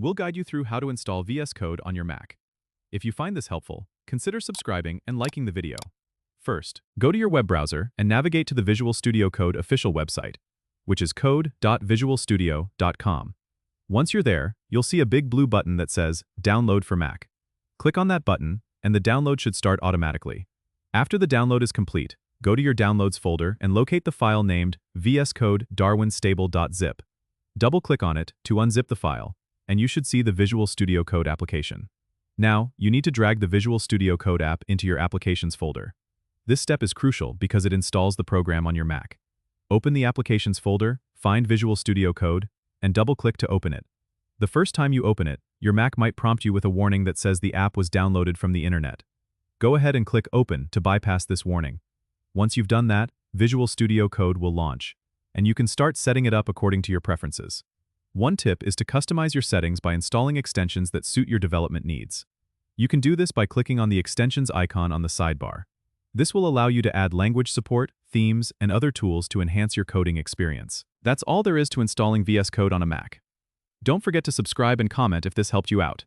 we'll guide you through how to install VS Code on your Mac. If you find this helpful, consider subscribing and liking the video. First, go to your web browser and navigate to the Visual Studio Code official website, which is code.visualstudio.com. Once you're there, you'll see a big blue button that says Download for Mac. Click on that button, and the download should start automatically. After the download is complete, go to your Downloads folder and locate the file named VSCode darwinstable.zip. Double-click on it to unzip the file, and you should see the Visual Studio Code application. Now, you need to drag the Visual Studio Code app into your Applications folder. This step is crucial because it installs the program on your Mac. Open the Applications folder, find Visual Studio Code, and double-click to open it. The first time you open it, your Mac might prompt you with a warning that says the app was downloaded from the internet. Go ahead and click Open to bypass this warning. Once you've done that, Visual Studio Code will launch, and you can start setting it up according to your preferences. One tip is to customize your settings by installing extensions that suit your development needs. You can do this by clicking on the extensions icon on the sidebar. This will allow you to add language support, themes, and other tools to enhance your coding experience. That's all there is to installing VS Code on a Mac. Don't forget to subscribe and comment if this helped you out.